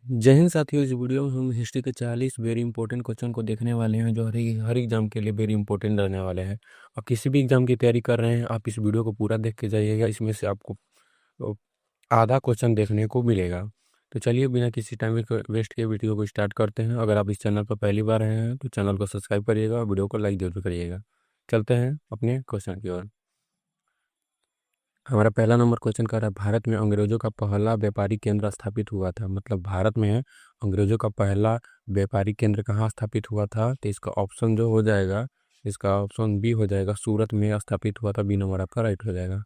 जय हिंद साथियों। इस वीडियो में हम हिस्ट्री के 40 वेरी इंपॉर्टेंट क्वेश्चन को देखने वाले हैं जो हर एग्जाम के लिए वेरी इंपॉर्टेंट रहने वाले हैं। आप किसी भी एग्जाम की तैयारी कर रहे हैं, आप इस वीडियो को पूरा देख के जाइएगा। इसमें से आपको आधा क्वेश्चन देखने को मिलेगा। तो चलिए बिना किसी टाइम वेस्ट के वीडियो को स्टार्ट करते हैं। अगर आप इस चैनल पर पहली बार आए हैं तो चैनल को सब्सक्राइब करिएगा और वीडियो को लाइक जरूर करिएगा। चलते हैं अपने क्वेश्चन की ओर। हमारा पहला नंबर क्वेश्चन कर रहा है, भारत में अंग्रेजों का पहला व्यापारिक केंद्र स्थापित हुआ था। मतलब भारत में अंग्रेजों का पहला व्यापारिक केंद्र कहाँ स्थापित हुआ था? तो इसका ऑप्शन जो हो जाएगा, इसका ऑप्शन बी हो जाएगा, सूरत में स्थापित हुआ था। बी नंबर आपका राइट हो जाएगा।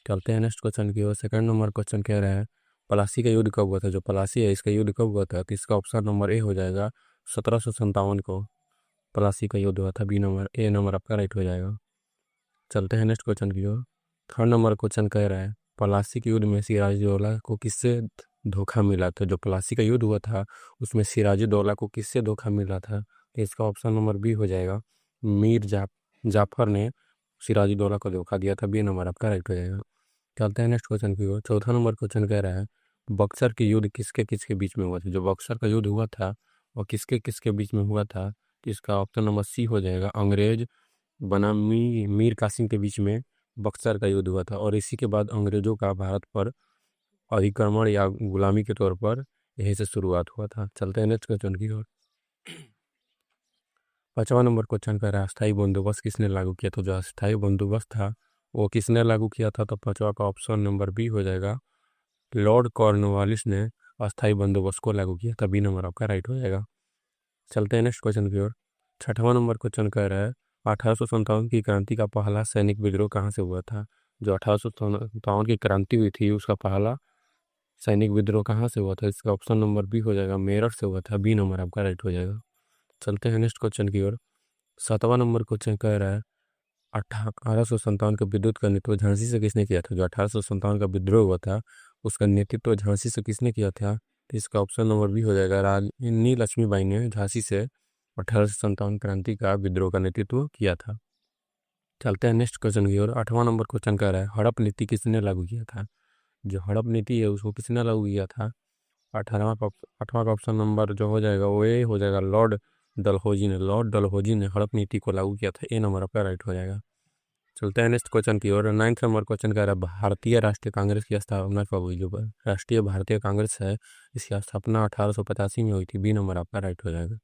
चलते हैं नेक्स्ट क्वेश्चन की ओर। सेकंड नंबर क्वेश्चन कह रहा है, प्लासी का युद्ध कब हुआ था? जो प्लासी है इसका युद्ध कब हुआ था? तो इसका ऑप्शन नंबर ए हो जाएगा, 1757 को प्लासी का युद्ध हुआ था। बी नंबर ए नंबर आपका राइट हो जाएगा। चलते हैं नेक्स्ट क्वेश्चन की ओर। थर्ड नंबर क्वेश्चन कह रहा है, प्लासी के युद्ध में सिराजुद्दौला को किससे धोखा मिला था? जो प्लासी का युद्ध हुआ था उसमें सिराजुद्दौला को किससे धोखा मिला था? तो इसका ऑप्शन नंबर बी हो जाएगा, जाफर ने सिराजुद्दौला को धोखा दिया था। बी नंबर आपका राइट हो जाएगा। चलते हैं नेक्स्ट क्वेश्चन की ओर। चौथा नंबर क्वेश्चन कह रहा है, बक्सर के युद्ध किसके किसके बीच में हुआ था? जो बक्सर का युद्ध हुआ था और किसके किसके बीच में हुआ था? इसका ऑप्शन नंबर सी हो जाएगा, अंग्रेज बनाम मीर कासिम के बीच में बक्सर का युद्ध हुआ था। और इसी के बाद अंग्रेजों का भारत पर अधिक्रमण या गुलामी के तौर पर यहीं से शुरुआत हुआ था। चलते हैं नेक्स्ट क्वेश्चन की ओर। पांचवा नंबर क्वेश्चन का रहा, अस्थायी बंदोबस्त किसने लागू किया? तो जो अस्थायी बंदोबस्त था वो किसने लागू किया था? तो पांचवा का ऑप्शन नंबर बी हो जाएगा, लॉर्ड कॉर्नवालिस ने अस्थायी बंदोबस्त को लागू किया था। बी नंबर आपका राइट हो जाएगा। चलते हैं नेक्स्ट क्वेश्चन की ओर। छठवां नंबर क्वेश्चन कह रहा है, 1857 की क्रांति का पहला सैनिक विद्रोह कहाँ से हुआ था? जो 1857 की क्रांति हुई थी उसका पहला सैनिक विद्रोह कहाँ से हुआ था? इसका ऑप्शन नंबर बी हो जाएगा, मेरठ से हुआ था। बी नंबर आपका राइट हो जाएगा। चलते हैं नेक्स्ट क्वेश्चन की ओर। सातवां नंबर क्वेश्चन कह रहा है, 1857 का विद्युत का नेतृत्व झांसी से किसने किया था? जो 1857 का विद्रोह हुआ था उसका नेतृत्व झांसी से किसने किया था? तो इसका ऑप्शन नंबर बी हो जाएगा, रानी लक्ष्मीबाई ने झांसी से 1857 क्रांति का विद्रोह का नेतृत्व किया था। चलते हैं नेक्स्ट क्वेश्चन की ओर। आठवां नंबर क्वेश्चन कह रहा है, हड़प नीति किसने लागू किया था? जो हड़प नीति है उसको किसने लागू किया था? आठवां का ऑप्शन नंबर जो हो जाएगा वो ये हो जाएगा, लॉर्ड डलहौजी ने हड़प नीति को लागू किया था। ए नंबर आपका राइट हो जाएगा। चलते हैं नेक्स्ट क्वेश्चन की ओर। नाइन्थ नंबर क्वेश्चन कह रहा है, भारतीय राष्ट्रीय कांग्रेस की स्थापना कब हुई? जो राष्ट्रीय भारतीय कांग्रेस है इसकी स्थापना 1885 में हुई थी। बी नंबर आपका राइट हो जाएगा।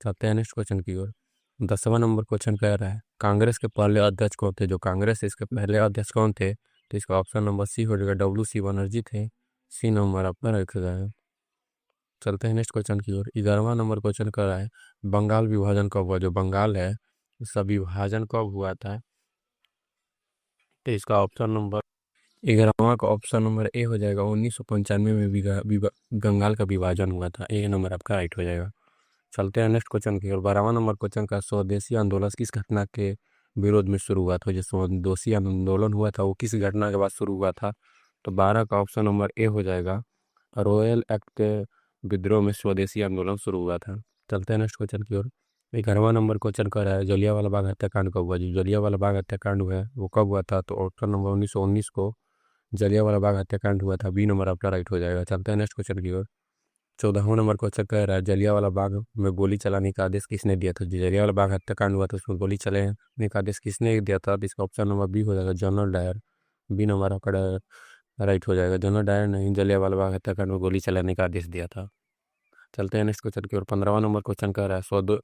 चलते हैं नेक्स्ट क्वेश्चन की ओर। 10वां नंबर क्वेश्चन कह रहा है, कांग्रेस के पहले अध्यक्ष कौन थे? जो कांग्रेस है इसके पहले अध्यक्ष कौन थे? तो इसका ऑप्शन नंबर सी हो जाएगा, WC बनर्जी थे। सी नंबर आपका राइट हो जाएगा। चलते हैं नेक्स्ट क्वेश्चन की ओर। 11वां नंबर क्वेश्चन कर रहा है, बंगाल विभाजन कब हुआ? जो बंगाल है उसका विभाजन कब हुआ था? तो इसका ऑप्शन नंबर 11वां का ऑप्शन नंबर ए हो जाएगा, 1995 में बंगाल का विभाजन हुआ था। ए नंबर आपका राइट हो जाएगा। चलते हैं नेक्स्ट क्वेश्चन की ओर। 12वां नंबर क्वेश्चन का, स्वदेशी आंदोलन किस घटना के विरोध में शुरू हुआ था? जो स्वदेशी आंदोलन हुआ था वो किस घटना के बाद शुरू हुआ था? तो 12 का ऑप्शन नंबर ए हो जाएगा, रॉयल एक्ट के विद्रोह में स्वदेशी आंदोलन शुरू हुआ था। चलते हैं नेक्स्ट क्वेश्चन की ओर। 11वां नंबर क्वेश्चन कर रहा है, जलियांवाला बाग हत्याकांड कब हुआ? जो जलियांवाला बाग हत्याकांड हुआ है वो कब हुआ था? तो ऑप्शन नंबर 1919 को जलियांवाला बाग हत्याकांड हुआ था। बी नंबर आपका राइट हो जाएगा। चलते हैं नेक्स्ट क्वेश्चन की ओर। 14वां नंबर क्वेश्चन कह रहा है, जलियांवाला बाग में गोली चलाने का आदेश किसने दिया था? जो जलियांवाला बाग हत्याकांड हुआ था उसमें गोली चलाने का आदेश किसने दिया था? तो इसका ऑप्शन नंबर बी हो जाएगा, जनरल डायर। बी नंबर आपका राइट हो जाएगा। जनरल डायर ने जलियांवाला बाग हत्याकांड में गोली चलाने का आदेश दिया था। चलते हैं नेक्स्ट क्वेश्चन की ओर। 15वां नंबर क्वेश्चन कह रहा है,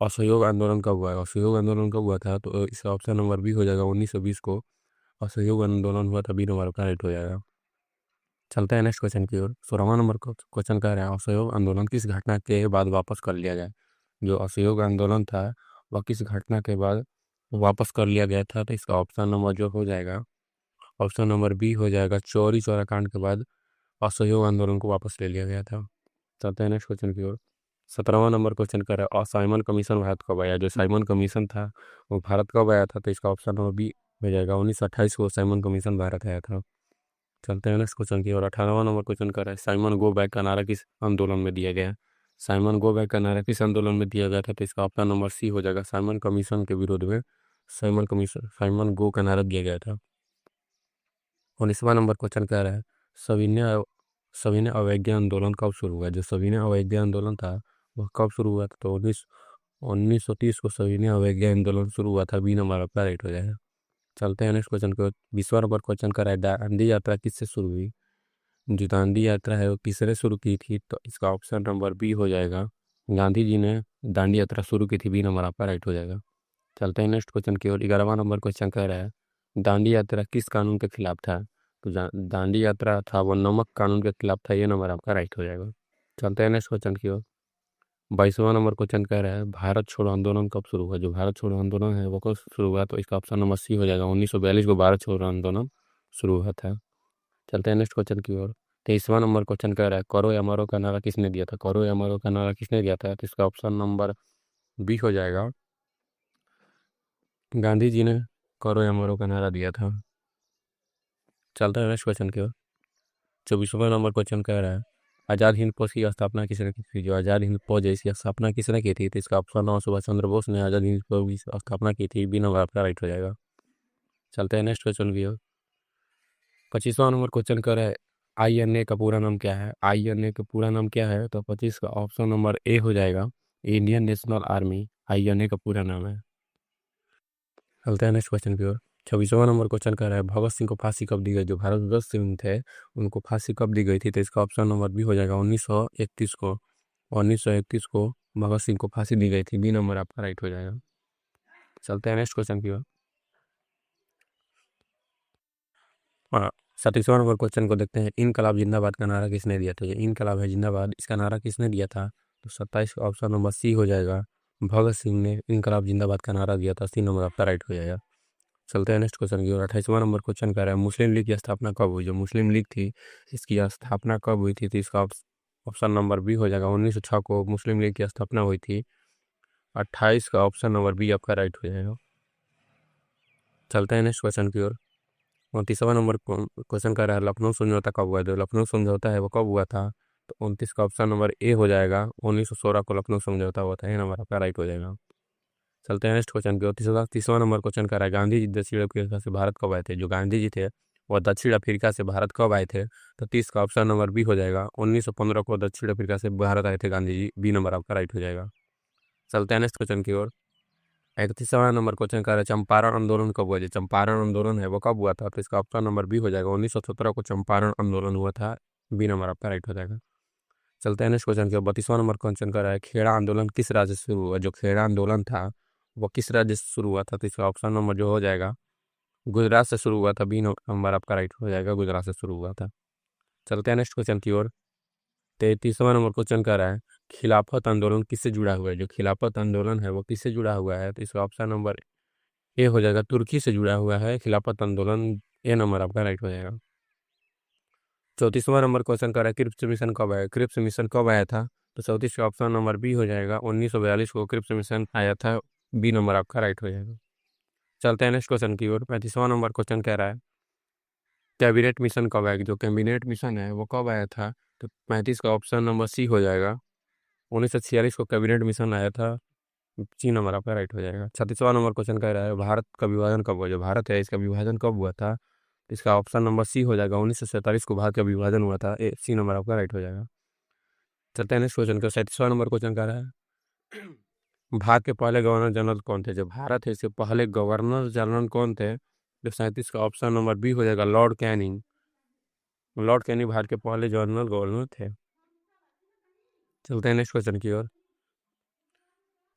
असहयोग आंदोलन कब हुआ है? असहयोग आंदोलन कब हुआ था? तो इसका ऑप्शन नंबर बी हो जाएगा, 1920 को असहयोग आंदोलन हुआ था। बी नंबर आपका राइट हो जाएगा। चलते हैं नेक्स्ट क्वेश्चन की ओर। 16वां नंबर क्वेश्चन कह रहा है, असहयोग आंदोलन किस घटना के बाद वापस कर लिया गया? जो असहयोग आंदोलन था वह किस घटना के बाद वापस कर लिया गया था? तो इसका ऑप्शन नंबर जो हो जाएगा, ऑप्शन नंबर बी हो जाएगा, चौरी चौरा कांड के बाद असहयोग आंदोलन को वापस ले लिया गया था। चलते हैं नेक्स्ट क्वेश्चन की ओर। 17वां नंबर क्वेश्चन कर रहा है, साइमन कमीशन भारत कब आया? जो साइमन कमीशन था वो भारत कब आया था? तो इसका ऑप्शन नंबर बी हो जाएगा, 1928 को साइमन कमीशन भारत आया था। चलते हैं नेक्स्ट क्वेश्चन की ओर। 18वां नंबर क्वेश्चन कर रहा है, साइमन गो बैक का नारा किस आंदोलन में दिया गया? साइमन गो बैक का नारा किस आंदोलन में दिया गया था? तो इसका ऑप्शन नंबर सी हो जाएगा, साइमन कमीशन के विरोध में साइमन गो का नारा दिया गया था। 19वां नंबर क्वेश्चन कह रहा है, सविनय सविनय अवज्ञा आंदोलन कब शुरू हुआ? जो सविनय अवज्ञा आंदोलन था वह कब शुरू हुआ था? तो 1930 को सविनय अवज्ञा आंदोलन शुरू हुआ था। बी नंबर आपका राइट हो जाएगा। चलते हैं नेक्स्ट क्वेश्चन को। 20वां नंबर क्वेश्चन कर रहा है दांडी यात्रा किससे शुरू हुई? जो दांडी यात्रा है वो किसने शुरू की थी? तो इसका ऑप्शन नंबर बी हो जाएगा, गांधी जी ने दांडी यात्रा शुरू की थी। बी नंबर आपका राइट हो जाएगा। चलते हैं नेक्स्ट क्वेश्चन की ओर। 11वां नंबर क्वेश्चन कह रहा है दांडी यात्रा किस कानून के खिलाफ था? तो दांडी यात्रा था वो नमक कानून के खिलाफ था। ये नंबर आपका राइट हो जाएगा। चलते हैं नेक्स्ट क्वेश्चन की ओर। 22वां नंबर क्वेश्चन कह रहा है भारत छोड़ो आंदोलन कब शुरू हुआ? जो भारत छोड़ो आंदोलन है वो कब शुरू हुआ? तो इसका ऑप्शन नंबर सी हो जाएगा। 1942 को भारत छोड़ो आंदोलन शुरू हुआ था। चलते हैं नेक्स्ट क्वेश्चन की ओर। 23वां नंबर क्वेश्चन कह रहा है करो या मरो का नारा किसने दिया था? करो या मरो का नारा किसने दिया था? तो इसका ऑप्शन नंबर बी हो जाएगा, गांधी जी ने करो या मरो का नारा दिया था। चलते हैं नेक्स्ट क्वेश्चन की ओर। 24वां नंबर क्वेश्चन कह रहा है आज़ाद हिंद फौज की स्थापना किसने की थी? जो आज़ाद हिंद फौज है इसकी स्थापना किसने की थी? तो इसका ऑप्शन नंबर सुभाष चंद्र बोस ने आज़ाद हिंद फौज की स्थापना की थी। बी नंबर आपका राइट हो जाएगा। चलते हैं नेक्स्ट क्वेश्चन की ओर। 25वां नंबर क्वेश्चन कर रहा है INA का पूरा नाम क्या है? INA का पूरा नाम क्या है? तो 25 का ऑप्शन नंबर ए हो जाएगा, इंडियन नेशनल आर्मी INA का पूरा नाम है। चलते हैं नेक्स्ट क्वेश्चन की ओर। 26वां नंबर क्वेश्चन कर रहा है भगत सिंह को फांसी कब दी गई? जो भगत सिंह थे उनको फांसी कब दी गई थी? तो इसका ऑप्शन नंबर बी हो जाएगा, 1931 को। 1931 को भगत सिंह को फांसी दी गई थी। बी नंबर आपका राइट हो जाएगा। चलते हैं नेक्स्ट क्वेश्चन की ओर। 37वां नंबर क्वेश्चन को देखते हैं इनकलाब जिंदाबाद का नारा किसने दिया था? ये इनकलाब है जिंदाबाद, इसका नारा किसने दिया था? तो 27 का ऑप्शन नंबर सी हो जाएगा, भगत सिंह ने इनकलाब जिंदाबाद का नारा दिया था। सी नंबर आपका राइट हो जाएगा। चलते हैं नेक्स्ट क्वेश्चन की ओर। 28वां नंबर क्वेश्चन कर रहा है मुस्लिम लीग की स्थापना कब हुई? जो मुस्लिम लीग थी इसकी स्थापना कब हुई थी? तो इसका ऑप्शन नंबर बी हो जाएगा, 1906 को मुस्लिम लीग की स्थापना हुई थी। 28 का ऑप्शन नंबर बी आपका राइट हो जाएगा। चलते हैं नेक्स्ट क्वेश्चन की ओर। 29वां नंबर क्वेश्चन कर रहा है लखनऊ समझौता कब हुआ? जो लखनऊ समझौता है वो कब हुआ था? तो 29 का ऑप्शन नंबर ए हो जाएगा, 1916 को लखनऊ समझौता हुआ था। ये नंबर आपका राइट हो जाएगा। चलते हैं नेक्स्ट क्वेश्चन की ओर। 30वां नंबर क्वेश्चन कर रहा है गांधी जी दक्षिण अफ्रीका से भारत कब आए थे? जो गांधी जी थे वह दक्षिण अफ्रीका से भारत कब आए थे? तो 30 का ऑप्शन नंबर बी हो जाएगा, 1915 को दक्षिण अफ्रीका से भारत आए थे गांधी जी। बी नंबर आपका राइट हो जाएगा। चलते हैं नेक्स्ट क्वेश्चन की ओर। 31वां नंबर क्वेश्चन कर रहा है चंपारण आंदोलन कब हुआ? जो चंपारण आंदोलन है वो कब हुआ था? तो इसका ऑप्शन नंबर बी हो जाएगा, 1917 को चंपारण आंदोलन हुआ था। बी नंबर आपका राइट हो जाएगा। चलते हैं नेक्स्ट क्वेश्चन की ओर। 32वां नंबर क्वेश्चन कर रहा है खेड़ा आंदोलन किस राज्य से शुरू हुआ? जो खेड़ा आंदोलन था वो किस राज्य से शुरू हुआ था? तो इसका ऑप्शन नंबर जो हो जाएगा, गुजरात से शुरू हुआ था। बी नंबर आपका राइट हो जाएगा, गुजरात से शुरू हुआ था। चलते हैं नेक्स्ट क्वेश्चन की ओर। 33वां नंबर क्वेश्चन कर रहा है खिलाफत आंदोलन किससे जुड़ा हुआ है? जो खिलाफत आंदोलन है वो किससे जुड़ा हुआ है? तो इसका ऑप्शन नंबर ए हो जाएगा, तुर्की से जुड़ा हुआ है खिलाफत आंदोलन। ए नंबर आपका राइट हो जाएगा। 34वां नंबर क्वेश्चन कर रहा है क्रिप्स मिशन कब आया? क्रिप्स मिशन कब आया था? तो 34 का ऑप्शन नंबर बी हो जाएगा, 1942 को क्रिप्स मिशन आया था। बी नंबर आपका राइट हो जाएगा। चलते हैं नेक्स्ट क्वेश्चन की ओर। 35वां नंबर क्वेश्चन कह रहा है कैबिनेट मिशन कब आएगा? जो कैबिनेट मिशन है वो कब आया था? तो 35 का ऑप्शन नंबर सी हो जाएगा, 1946 को कैबिनेट मिशन आया था। सी नंबर आपका राइट हो जाएगा। 36वां नंबर क्वेश्चन कह रहा है भारत का विभाजन कब हुआ? जो भारत है इसका विभाजन कब हुआ था? इसका ऑप्शन नंबर सी हो जाएगा, 1947 को भारत का विभाजन हुआ था। सी नंबर आपका राइट हो जाएगा। चलते हैं नेक्स्ट क्वेश्चन का। 37वां नंबर क्वेश्चन कह रहा है भारत के पहले गवर्नर जनरल कौन थे? जो भारत है इसके पहले गवर्नर जनरल कौन थे? जो 37 का ऑप्शन नंबर बी हो जाएगा, Lord Canning. Lord Canning Bharat के पहले जनरल गवर्नर थे। चलते हैं नेक्स्ट क्वेश्चन की ओर।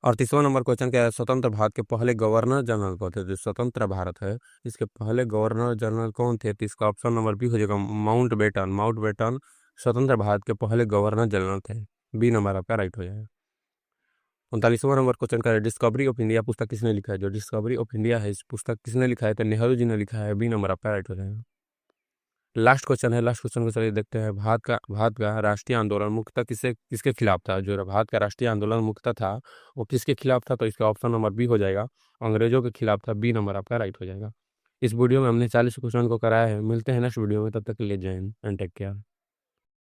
38वां नंबर क्वेश्चन क्या है स्वतंत्र भारत के पहले गवर्नर जनरल कौन थे? जो स्वतंत्र भारत है इसके पहले गवर्नर जनरल कौन थे? तो इसका ऑप्शन नंबर बी हो जाएगा, माउंट बेटन। माउंट बेटन स्वतंत्र भारत के पहले गवर्नर जनरल थे। बी नंबर आपका राइट हो जाएगा। 39वां नंबर क्वेश्चन का है डिस्कवरी ऑफ इंडिया पुस्तक किसने लिखा है? जो डिस्कवरी ऑफ इंडिया है इस पुस्तक किसने लिखा है? तो नेहरू जी ने लिखा है। बी नंबर आपका राइट हो जाएगा। लास्ट क्वेश्चन है, लास्ट क्वेश्चन को चलिए देखते हैं। भारत का राष्ट्रीय आंदोलन मुख्यतः किसके खिलाफ था? जो भारत का राष्ट्रीय आंदोलन मुख्यतः था वो किसके खिलाफ था? तो इसका ऑप्शन नंबर बी हो जाएगा, अंग्रेजों के खिलाफ था। बी नंबर आपका राइट हो जाएगा। इस वीडियो में हमने 40 क्वेश्चन को कराया है। मिलते हैं नेक्स्ट वीडियो में, तब तक के लिए जय हिंद एंड टेक केयर।